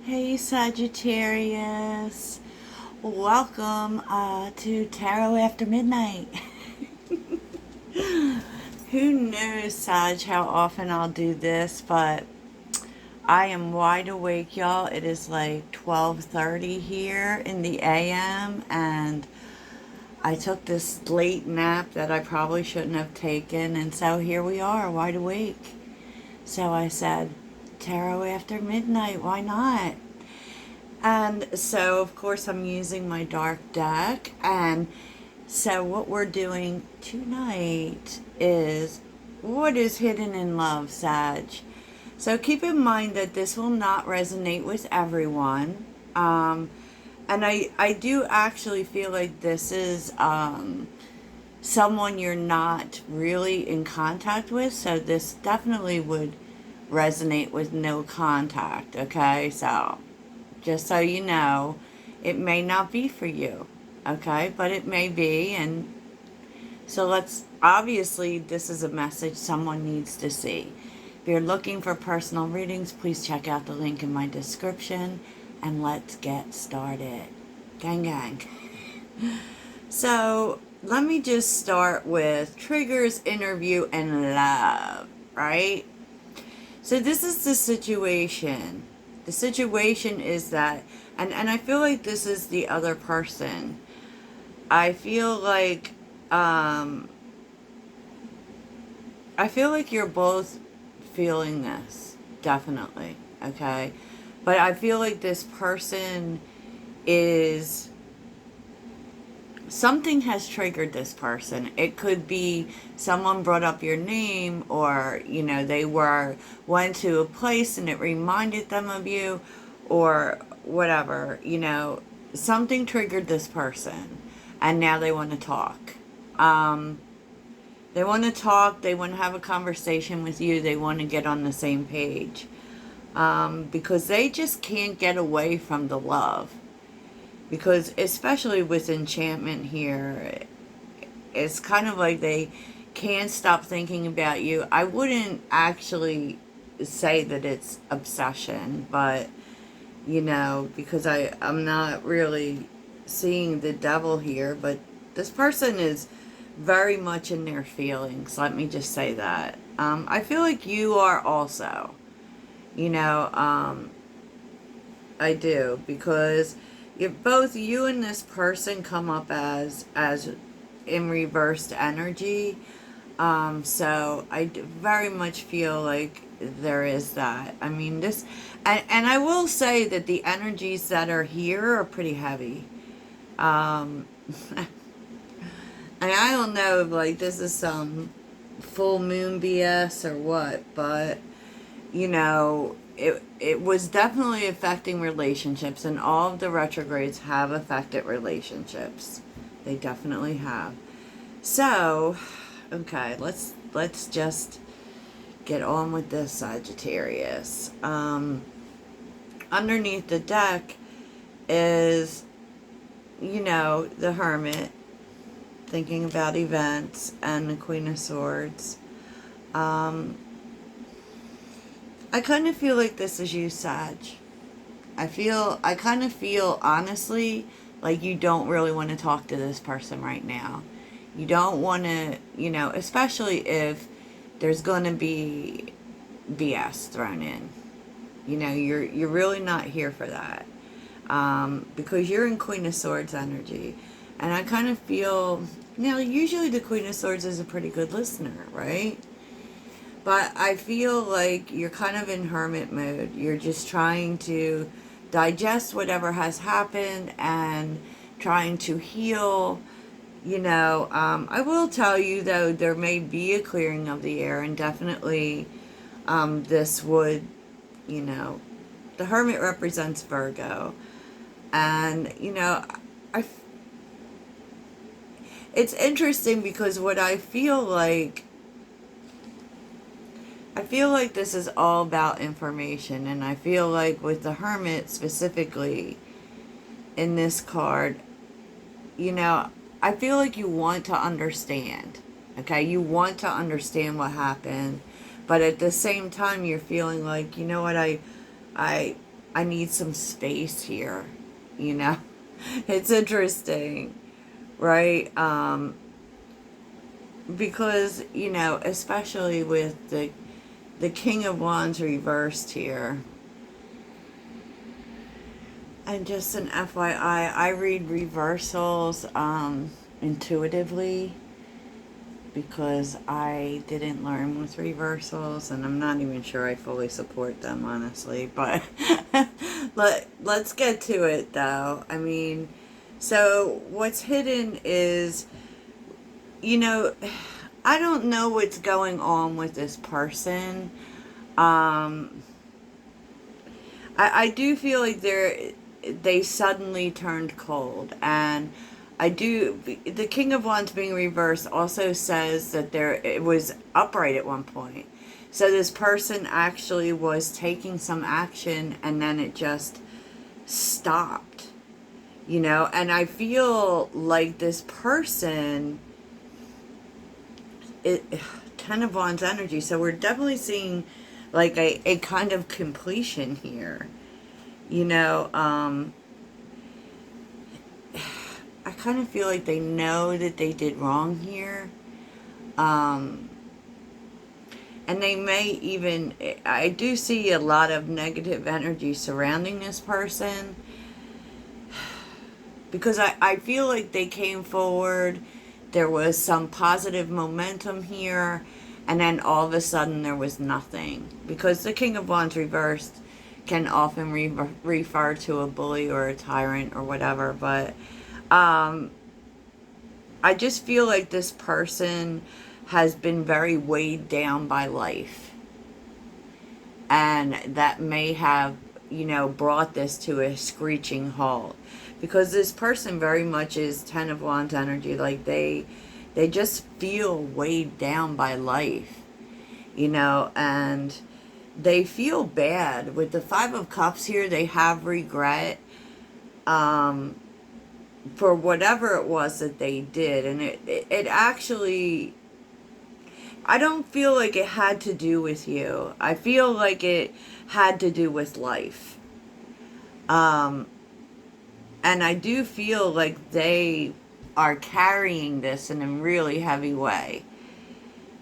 Hey Sagittarius, welcome to Tarot After Midnight. Who knows, Sag, how often I'll do this, but I am wide awake, y'all. It is like 12:30 here in the AM, and I took this late nap that I probably shouldn't have taken, and so here we are, wide awake. So I said, Tarot After Midnight, why not? And so, of course, I'm using my dark deck. And so, what we're doing tonight is what is hidden in love, Sag. So, keep in mind that this will not resonate with everyone. And I do actually feel like this is someone you're not really in contact with. So, this definitely would resonate with no contact, okay? So, just so you know, it may not be for you, okay? But it may be, and so obviously, this is a message someone needs to see. If you're looking for personal readings, please check out the link in my description, and let's get started. Gang, gang. So, let me just start with triggers, interview, and love, right? So, this is the situation. The situation is that, and I feel like this is the other person. I feel like, I feel like you're both feeling this, definitely, okay? But I feel like this person is, something has triggered this person. It could be someone brought up your name, or they went to a place and it reminded them of you, or whatever. Something triggered this person, and now they want to talk. They want to talk. They want to have a conversation with you. They want to get on the same page, because they just can't get away from the love. Because especially with enchantment here, it's kind of like they can't stop thinking about you. I wouldn't actually say that it's obsession, but, because I'm not really seeing the devil here, but this person is very much in their feelings. Let me just say that. I feel like you are also, I do, because both you and this person come up as in reversed energy. So I very much feel like there is that. I mean, this, and I will say that the energies that are here are pretty heavy. And I don't know if like this is some full moon BS or what, but it was definitely affecting relationships, and all of the retrogrades have affected relationships. They definitely have. So, okay, let's just get on with this, Sagittarius. Underneath the deck is, the Hermit, thinking about events, and the Queen of Swords. I kind of feel like this is you, Sag. I kind of feel, honestly, like you don't really want to talk to this person right now. You don't want to, especially if there's going to be BS thrown in. You're really not here for that. Because you're in Queen of Swords energy. And I kind of feel, usually the Queen of Swords is a pretty good listener, right? But I feel like you're kind of in hermit mode. You're just trying to digest whatever has happened and trying to heal. I will tell you, though, there may be a clearing of the air, and definitely this would, the Hermit represents Virgo. And, it's interesting because what I feel like this is all about information, and I feel like with the Hermit specifically in this card, I feel like you want to understand, okay? You want to understand what happened, but at the same time, you're feeling like, I I need some space here, you know. It's interesting, right? Because, you know, especially with the King of Wands reversed here. And just an FYI, I read reversals intuitively, because I didn't learn with reversals, and I'm not even sure I fully support them, honestly. But let's get to it, though. I mean, so what's hidden is, you know, I don't know what's going on with this person. I do feel like they suddenly turned cold, and the King of Wands being reversed also says that it was upright at one point. So this person actually was taking some action, and then it just stopped, you know. And I feel like this person, Ten of Wands energy, so we're definitely seeing like a kind of completion here, you know. I kind of feel like they know that they did wrong here. And they may even, I do see a lot of negative energy surrounding this person, because I feel like they came forward, there was some positive momentum here, and then all of a sudden there was nothing. Because the King of Wands reversed can often refer to a bully or a tyrant or whatever, but I just feel like this person has been very weighed down by life, and that may have, you know, brought this to a screeching halt, because this person very much is Ten of Wands energy. Like they just feel weighed down by life, you know, and they feel bad. With the Five of Cups here, they have regret for whatever it was that they did. And it actually, I don't feel like it had to do with you. I feel like it had to do with life. And I do feel like they are carrying this in a really heavy way.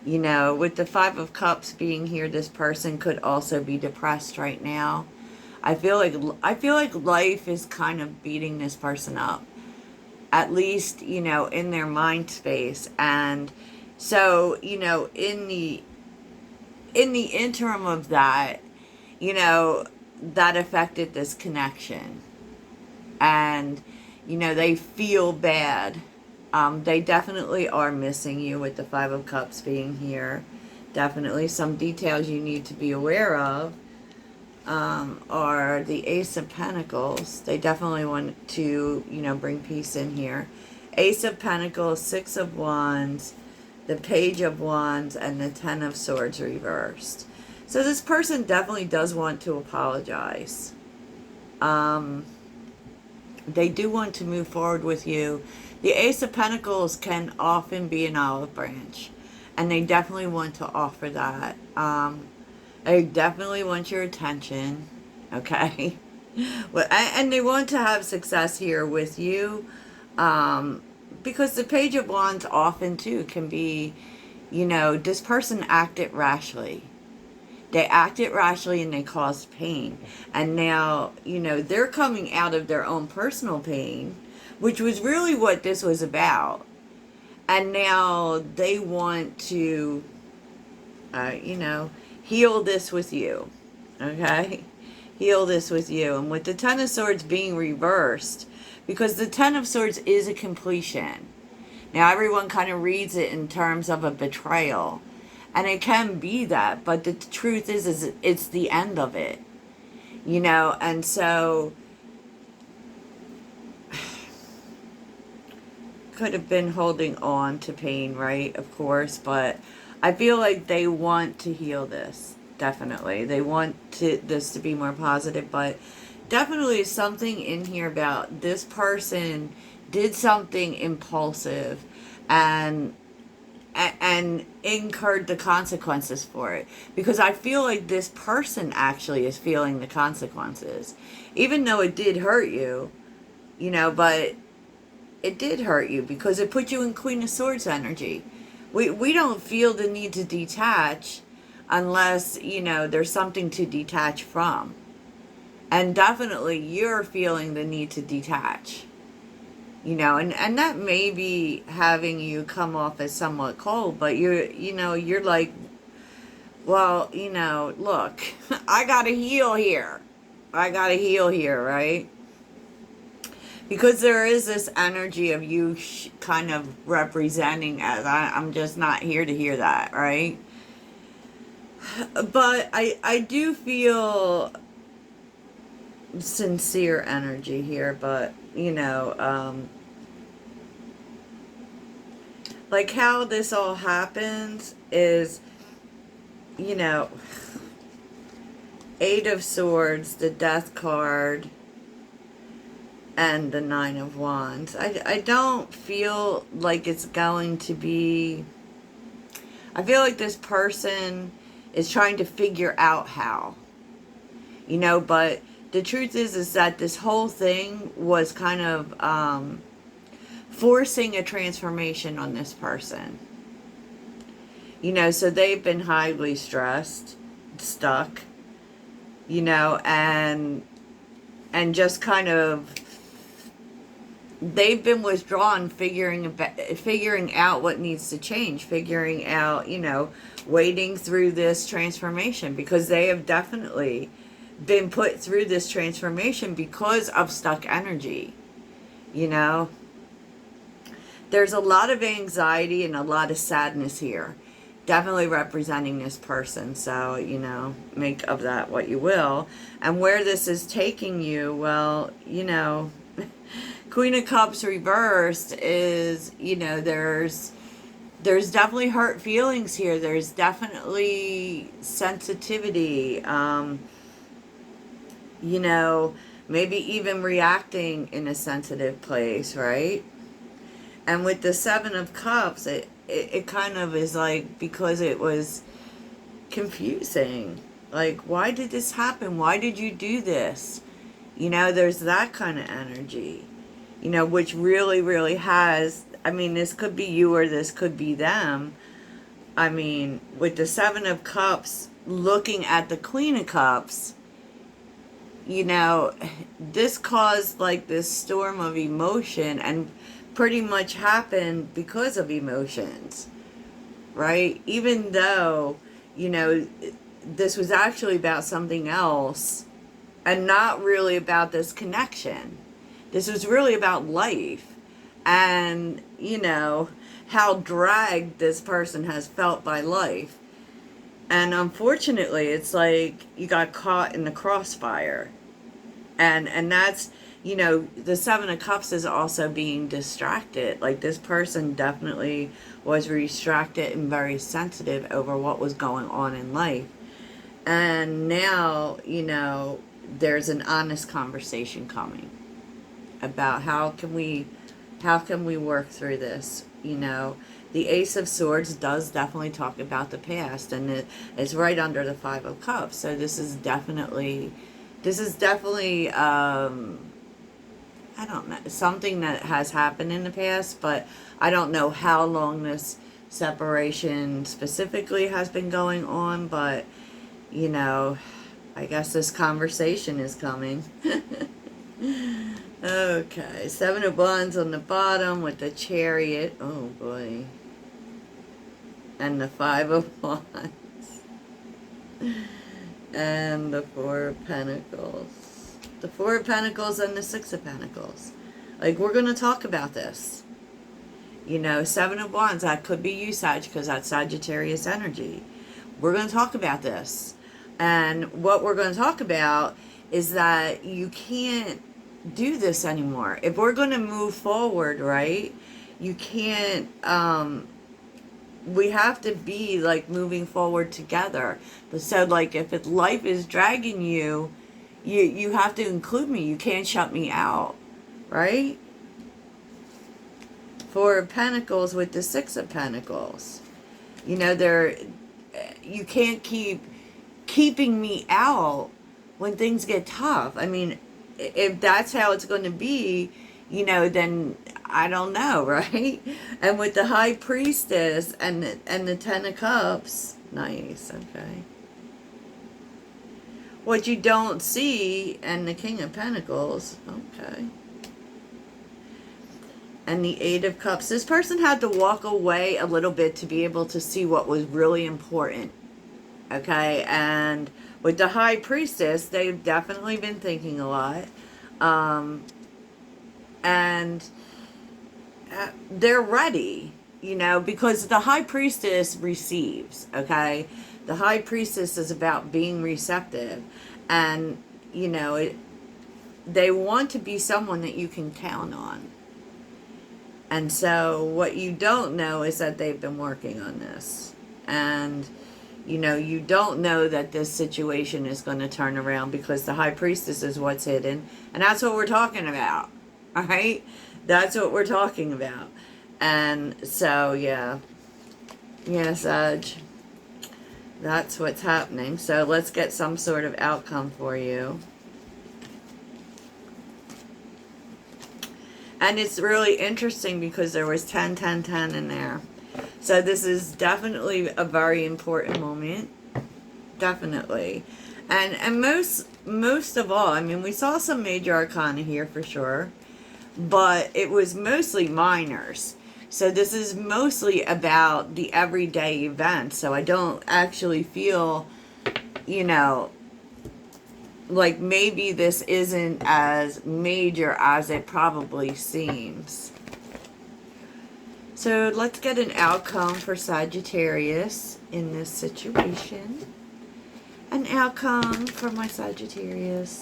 You know, with the Five of Cups being here, this person could also be depressed right now. I feel like life is kind of beating this person up, at least, you know, in their mind space. And so, you know, in the interim of that, you know, that affected this connection. And, you know, they feel bad. They definitely are missing you with the Five of Cups being here. Definitely some details you need to be aware of are the Ace of Pentacles. They definitely want to, you know, bring peace in here. Ace of Pentacles, Six of Wands, the Page of Wands, and the Ten of Swords reversed. So this person definitely does want to apologize. They do want to move forward with you. The Ace of Pentacles can often be an olive branch, and they definitely want to offer that. They definitely want your attention, okay? And they want to have success here with you, because the Page of Wands often, too, can be, you know, this person acted rashly. They acted rashly and they caused pain. And now, you know, they're coming out of their own personal pain, which was really what this was about. And now they want to, you know, heal this with you. Okay? Heal this with you. And with the Ten of Swords being reversed, because the Ten of Swords is a completion. Now, everyone kind of reads it in terms of a betrayal. And it can be that, but the truth is it's the end of it, you know. And so could have been holding on to pain, right? Of course, but I feel like they want to heal this. Definitely, they want this to be more positive, but definitely something in here about this person did something impulsive, and and incurred the consequences for it. Because I feel like this person actually is feeling the consequences. Even though it did hurt you, you know, but it did hurt you because it put you in Queen of Swords energy. We don't feel the need to detach unless, you know, there's something to detach from. And definitely you're feeling the need to detach. You know, and that may be having you come off as somewhat cold, but you're like, well, you know, look, I gotta heal here. I gotta heal here, right? Because there is this energy of you kind of representing as, I'm just not here to hear that, right? But I do feel sincere energy here, but, you know, like how this all happens is, you know, Eight of Swords, the Death card, and the Nine of Wands. I don't feel like it's going to be... I feel like this person is trying to figure out how. You know, but the truth is that this whole thing was kind of forcing a transformation on this person. You know, so they've been highly stressed, stuck, you know, and just kind of, they've been withdrawn, figuring out what needs to change, figuring out, you know, wading through this transformation, because they have definitely been put through this transformation because of stuck energy, you know. There's a lot of anxiety and a lot of sadness here, definitely representing this person. So, you know, make of that what you will. And where this is taking you, well, you know, Queen of Cups reversed is, you know, there's definitely hurt feelings here. There's definitely sensitivity, you know, maybe even reacting in a sensitive place, right? And with the Seven of Cups, it kind of is like, because it was confusing. Like, why did this happen? Why did you do this? You know, there's that kind of energy, you know, which really, really has, I mean, this could be you or this could be them. I mean, with the Seven of Cups looking at the Queen of Cups, you know, this caused like this storm of emotion, and pretty much happened because of emotions, right? Even though, you know, this was actually about something else and not really about this connection. This was really about life and, you know, how dragged this person has felt by life. And unfortunately, it's like you got caught in the crossfire. And that's, you know, the Seven of Cups is also being distracted. Like, this person definitely was distracted and very sensitive over what was going on in life. And now, you know, there's an honest conversation coming about how can we work through this, you know. The Ace of Swords does definitely talk about the past, and it's right under the Five of Cups. So this is definitely I don't know, something that has happened in the past, but I don't know how long this separation specifically has been going on, but, you know, I guess this conversation is coming. Okay, Seven of Wands on the bottom with the Chariot. Oh, boy. And the Five of Wands. And the Four of Pentacles. The Four of Pentacles and the Six of Pentacles. Like, we're going to talk about this. You know, Seven of Wands, that could be you, Sag, because that's Sagittarius energy. We're going to talk about this. And what we're going to talk about is that you can't do this anymore. If we're going to move forward, right, you can't, we have to be, like, moving forward together. But so, like, if life is dragging you, you have to include me. You can't shut me out, right? Four of Pentacles with the Six of Pentacles. You know, you can't keep keeping me out when things get tough. I mean, if that's how it's going to be, you know, then I don't know, right? And with the High Priestess and the Ten of Cups, nice, okay. What you don't see, and the King of Pentacles, okay. And the Eight of Cups. This person had to walk away a little bit to be able to see what was really important, okay? And with the High Priestess, they've definitely been thinking a lot. And they're ready, you know, because the High Priestess receives, okay? The High Priestess is about being receptive. And, you know, they want to be someone that you can count on. And so what you don't know is that they've been working on this. And, you know, you don't know that this situation is going to turn around because the High Priestess is what's hidden. And that's what we're talking about. All right? That's what we're talking about. And so, yeah. Yeah, Sag. That's what's happening. So let's get some sort of outcome for you. And it's really interesting because there was 10, 10, 10 in there. So this is definitely a very important moment. Definitely. And most of all, I mean, we saw some major arcana here for sure. But it was mostly minors. So this is mostly about the everyday events. So I don't actually feel, you know, like maybe this isn't as major as it probably seems. So let's get an outcome for Sagittarius in this situation. An outcome for my Sagittarius.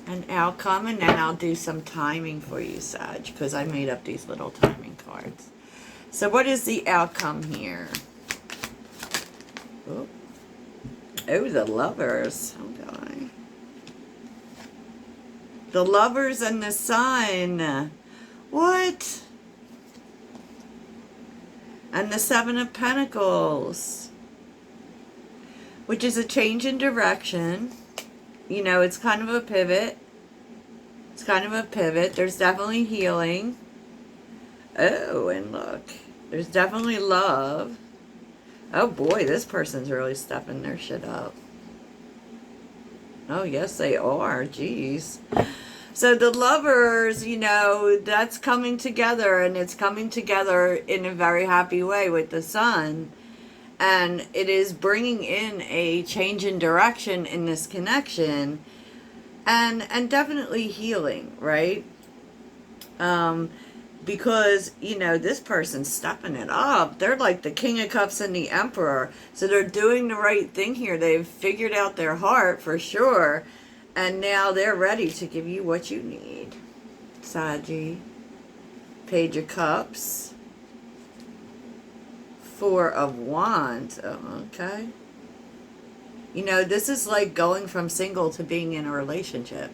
An outcome, and then I'll do some timing for you, Sag, because I made up these little timing cards. So what is the outcome here? Oh, the Lovers. Okay. The Lovers and the Sun. What? And the Seven of Pentacles. Which is a change in direction. You know, it's kind of a pivot. It's kind of a pivot. There's definitely healing. Oh, and look. There's definitely love. Oh boy, this person's really stepping their shit up. Oh, yes, they are. Jeez. So the Lovers, you know, that's coming together. And it's coming together in a very happy way with the Sun. And it is bringing in a change in direction in this connection. And definitely healing, right? Because, you know, this person's stepping it up. They're like the King of Cups and the Emperor. So they're doing the right thing here. They've figured out their heart for sure. And now they're ready to give you what you need. Saggy. Page of Cups. Four of Wands. Oh, okay. You know, this is like going from single to being in a relationship.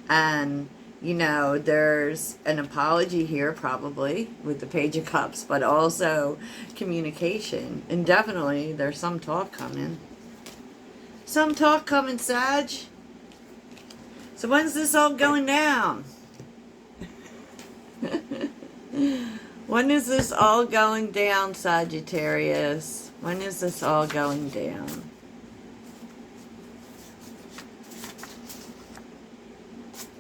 And, you know, there's an apology here probably with the Page of Cups, but also communication. And definitely there's some talk coming. Some talk coming, Sag. So when's this all going down? When is this all going down, Sagittarius? When is this all going down?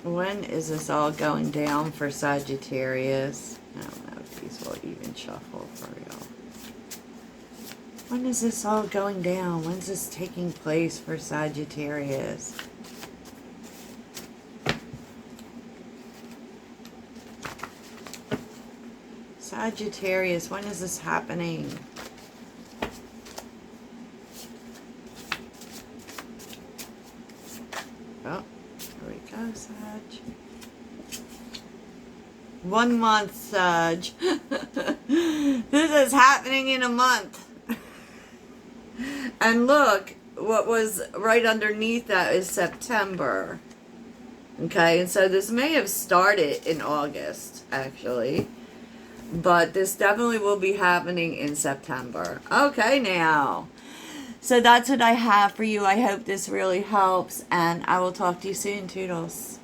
When is this all going down for Sagittarius? I don't know if these will even shuffle for y'all. When is this all going down? When's this taking place for Sagittarius? Sagittarius, when is this happening? Oh, here we go, Sag. 1 month, Sag. This is happening in a month. And look, what was right underneath that is September. Okay, and so this may have started in August, actually. But this definitely will be happening in September. Okay, now. So that's what I have for you. I hope this really helps, and I will talk to you soon. Toodles.